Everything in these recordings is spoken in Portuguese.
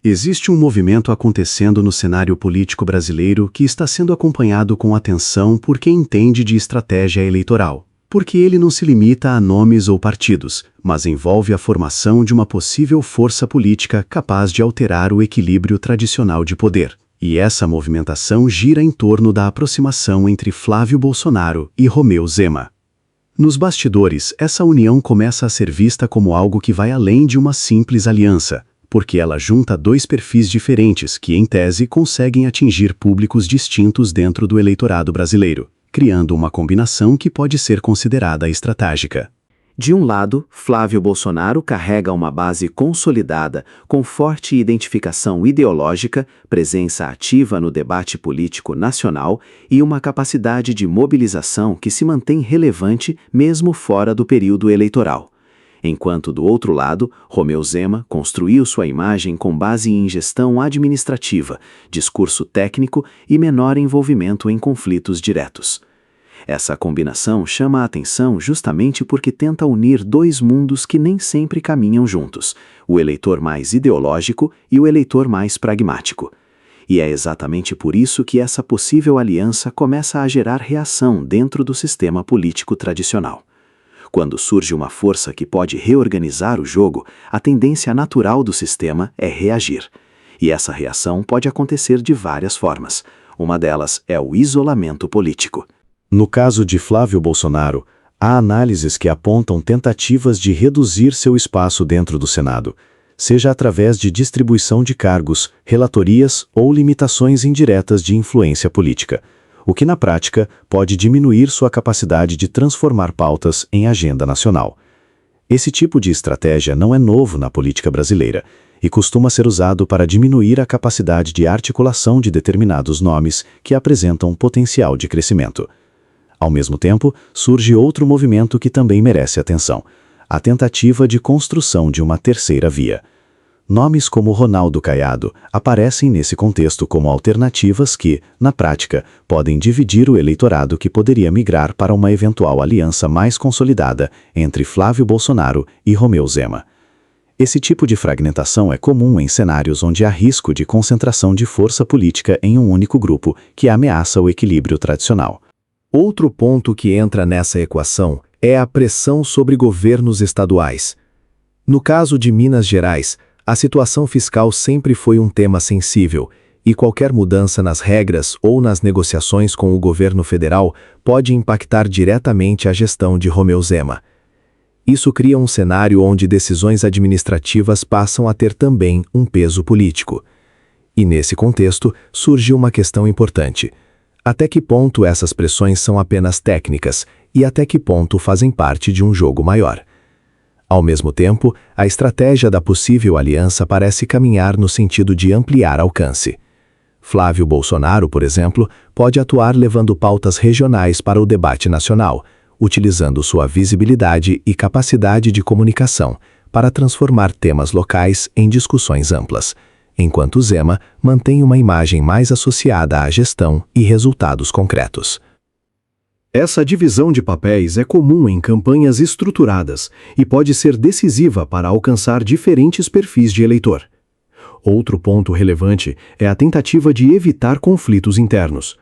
Existe um movimento acontecendo no cenário político brasileiro que está sendo acompanhado com atenção por quem entende de estratégia eleitoral, porque ele não se limita a nomes ou partidos, mas envolve a formação de uma possível força política capaz de alterar o equilíbrio tradicional de poder. E essa movimentação gira em torno da aproximação entre Flávio Bolsonaro e Romeu Zema. Nos bastidores, essa união começa a ser vista como algo que vai além de uma simples aliança, porque ela junta dois perfis diferentes que, em tese, conseguem atingir públicos distintos dentro do eleitorado brasileiro, criando uma combinação que pode ser considerada estratégica. De um lado, Flávio Bolsonaro carrega uma base consolidada, com forte identificação ideológica, presença ativa no debate político nacional e uma capacidade de mobilização que se mantém relevante mesmo fora do período eleitoral. Enquanto, do outro lado, Romeu Zema construiu sua imagem com base em gestão administrativa, discurso técnico e menor envolvimento em conflitos diretos. Essa combinação chama a atenção justamente porque tenta unir dois mundos que nem sempre caminham juntos, o eleitor mais ideológico e o eleitor mais pragmático. E é exatamente por isso que essa possível aliança começa a gerar reação dentro do sistema político tradicional. Quando surge uma força que pode reorganizar o jogo, a tendência natural do sistema é reagir. E essa reação pode acontecer de várias formas. Uma delas é o isolamento político. No caso de Flávio Bolsonaro, há análises que apontam tentativas de reduzir seu espaço dentro do Senado, seja através de distribuição de cargos, relatorias ou limitações indiretas de influência política, o que na prática pode diminuir sua capacidade de transformar pautas em agenda nacional. Esse tipo de estratégia não é novo na política brasileira e costuma ser usado para diminuir a capacidade de articulação de determinados nomes que apresentam potencial de crescimento. Ao mesmo tempo, surge outro movimento que também merece atenção: a tentativa de construção de uma terceira via. Nomes como Ronaldo Caiado aparecem nesse contexto como alternativas que, na prática, podem dividir o eleitorado que poderia migrar para uma eventual aliança mais consolidada entre Flávio Bolsonaro e Romeu Zema. Esse tipo de fragmentação é comum em cenários onde há risco de concentração de força política em um único grupo que ameaça o equilíbrio tradicional. Outro ponto que entra nessa equação é a pressão sobre governos estaduais. No caso de Minas Gerais, a situação fiscal sempre foi um tema sensível, e qualquer mudança nas regras ou nas negociações com o governo federal pode impactar diretamente a gestão de Romeu Zema. Isso cria um cenário onde decisões administrativas passam a ter também um peso político. E nesse contexto, surge uma questão importante: até que ponto essas pressões são apenas técnicas e até que ponto fazem parte de um jogo maior? Ao mesmo tempo, a estratégia da possível aliança parece caminhar no sentido de ampliar alcance. Flávio Bolsonaro, por exemplo, pode atuar levando pautas regionais para o debate nacional, utilizando sua visibilidade e capacidade de comunicação para transformar temas locais em discussões amplas, enquanto Zema mantém uma imagem mais associada à gestão e resultados concretos. Essa divisão de papéis é comum em campanhas estruturadas e pode ser decisiva para alcançar diferentes perfis de eleitor. Outro ponto relevante é a tentativa de evitar conflitos internos.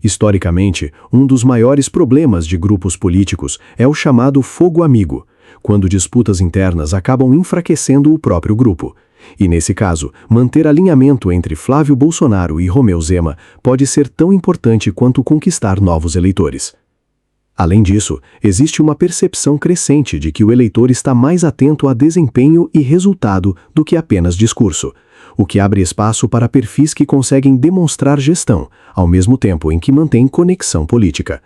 Historicamente, um dos maiores problemas de grupos políticos é o chamado fogo amigo, quando disputas internas acabam enfraquecendo o próprio grupo. E nesse caso, manter alinhamento entre Flávio Bolsonaro e Romeu Zema pode ser tão importante quanto conquistar novos eleitores. Além disso, existe uma percepção crescente de que o eleitor está mais atento a desempenho e resultado do que apenas discurso, o que abre espaço para perfis que conseguem demonstrar gestão, ao mesmo tempo em que mantêm conexão política.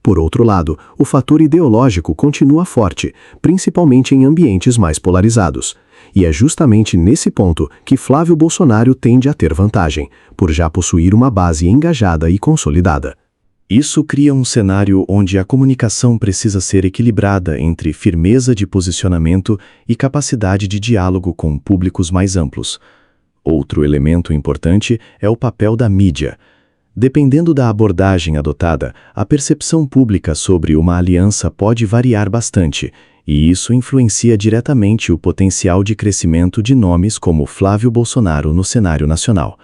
Por outro lado, o fator ideológico continua forte, principalmente em ambientes mais polarizados. E é justamente nesse ponto que Flávio Bolsonaro tende a ter vantagem, por já possuir uma base engajada e consolidada. Isso cria um cenário onde a comunicação precisa ser equilibrada entre firmeza de posicionamento e capacidade de diálogo com públicos mais amplos. Outro elemento importante é o papel da mídia. Dependendo da abordagem adotada, a percepção pública sobre uma aliança pode variar bastante, e isso influencia diretamente o potencial de crescimento de nomes como Flávio Bolsonaro no cenário nacional.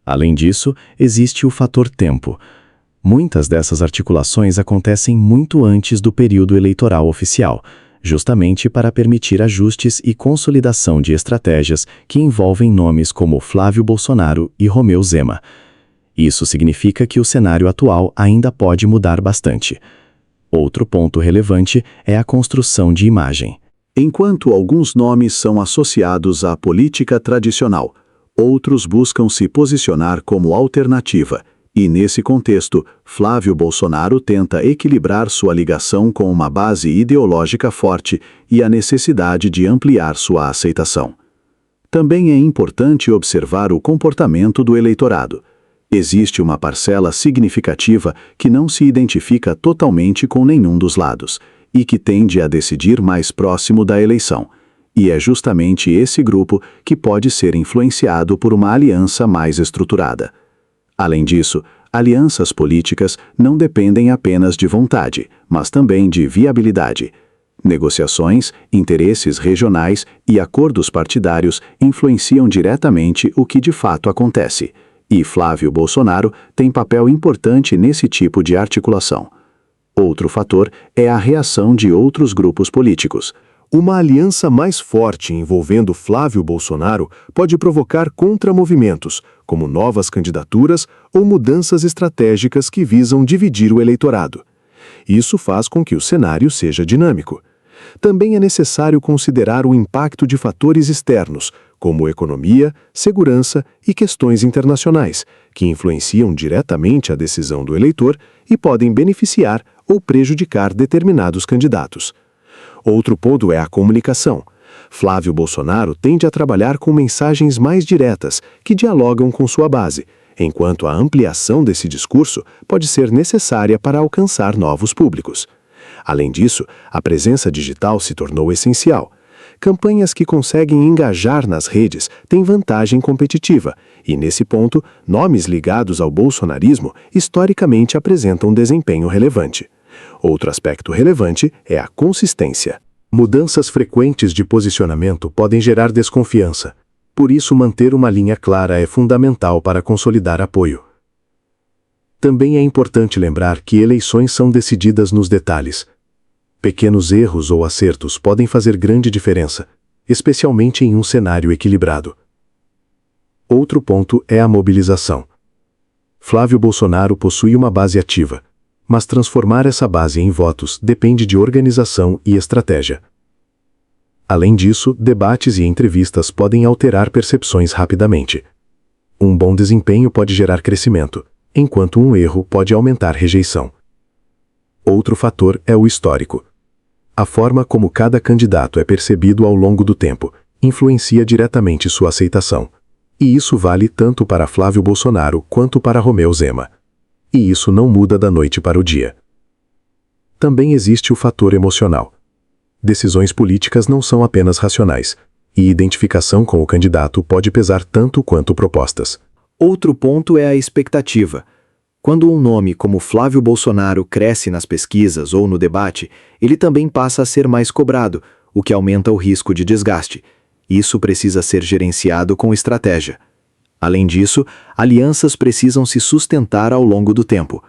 Além disso, existe o fator tempo. Muitas dessas articulações acontecem muito antes do período eleitoral oficial, justamente para permitir ajustes e consolidação de estratégias que envolvem nomes como Flávio Bolsonaro e Romeu Zema. Isso significa que o cenário atual ainda pode mudar bastante. Outro ponto relevante é a construção de imagem. Enquanto alguns nomes são associados à política tradicional, outros buscam se posicionar como alternativa, e nesse contexto, Flávio Bolsonaro tenta equilibrar sua ligação com uma base ideológica forte e a necessidade de ampliar sua aceitação. Também é importante observar o comportamento do eleitorado. Existe uma parcela significativa que não se identifica totalmente com nenhum dos lados e que tende a decidir mais próximo da eleição. E é justamente esse grupo que pode ser influenciado por uma aliança mais estruturada. Além disso, alianças políticas não dependem apenas de vontade, mas também de viabilidade. Negociações, interesses regionais e acordos partidários influenciam diretamente o que de fato acontece. E Flávio Bolsonaro tem papel importante nesse tipo de articulação. Outro fator é a reação de outros grupos políticos. Uma aliança mais forte envolvendo Flávio Bolsonaro pode provocar contramovimentos, como novas candidaturas ou mudanças estratégicas que visam dividir o eleitorado. Isso faz com que o cenário seja dinâmico. Também é necessário considerar o impacto de fatores externos, como economia, segurança e questões internacionais, que influenciam diretamente a decisão do eleitor e podem beneficiar ou prejudicar determinados candidatos. Outro ponto é a comunicação. Flávio Bolsonaro tende a trabalhar com mensagens mais diretas, que dialogam com sua base, enquanto a ampliação desse discurso pode ser necessária para alcançar novos públicos. Além disso, a presença digital se tornou essencial. Campanhas que conseguem engajar nas redes têm vantagem competitiva, e nesse ponto, nomes ligados ao bolsonarismo historicamente apresentam desempenho relevante. Outro aspecto relevante é a consistência. Mudanças frequentes de posicionamento podem gerar desconfiança. Por isso, manter uma linha clara é fundamental para consolidar apoio. Também é importante lembrar que eleições são decididas nos detalhes. Pequenos erros ou acertos podem fazer grande diferença, especialmente em um cenário equilibrado. Outro ponto é a mobilização. Flávio Bolsonaro possui uma base ativa, mas transformar essa base em votos depende de organização e estratégia. Além disso, debates e entrevistas podem alterar percepções rapidamente. Um bom desempenho pode gerar crescimento, enquanto um erro pode aumentar rejeição. Outro fator é o histórico. A forma como cada candidato é percebido ao longo do tempo influencia diretamente sua aceitação. E isso vale tanto para Flávio Bolsonaro quanto para Romeu Zema. E isso não muda da noite para o dia. Também existe o fator emocional. Decisões políticas não são apenas racionais, e identificação com o candidato pode pesar tanto quanto propostas. Outro ponto é a expectativa. Quando um nome como Flávio Bolsonaro cresce nas pesquisas ou no debate, ele também passa a ser mais cobrado, o que aumenta o risco de desgaste. Isso precisa ser gerenciado com estratégia. Além disso, alianças precisam se sustentar ao longo do tempo.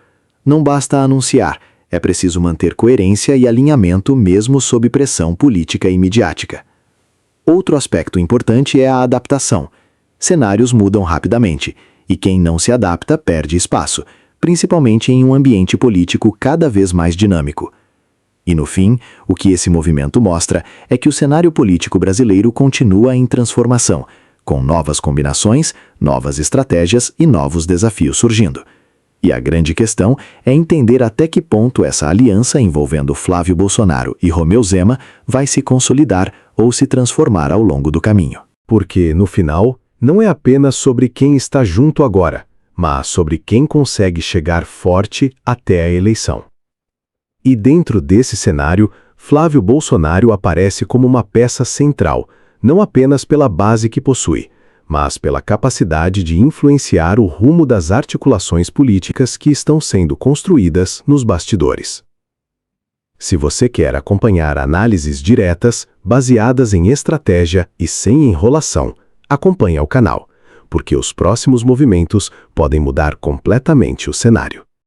Não basta anunciar, é preciso manter coerência e alinhamento mesmo sob pressão política e midiática. Outro aspecto importante é a adaptação. Cenários mudam rapidamente, e quem não se adapta perde espaço, principalmente em um ambiente político cada vez mais dinâmico. E no fim, o que esse movimento mostra é que o cenário político brasileiro continua em transformação, com novas combinações, novas estratégias e novos desafios surgindo. E a grande questão é entender até que ponto essa aliança envolvendo Flávio Bolsonaro e Romeu Zema vai se consolidar ou se transformar ao longo do caminho. Porque, no final, não é apenas sobre quem está junto agora, mas sobre quem consegue chegar forte até a eleição. E dentro desse cenário, Flávio Bolsonaro aparece como uma peça central, não apenas pela base que possui, mas pela capacidade de influenciar o rumo das articulações políticas que estão sendo construídas nos bastidores. Se você quer acompanhar análises diretas, baseadas em estratégia e sem enrolação, acompanhe o canal, porque os próximos movimentos podem mudar completamente o cenário.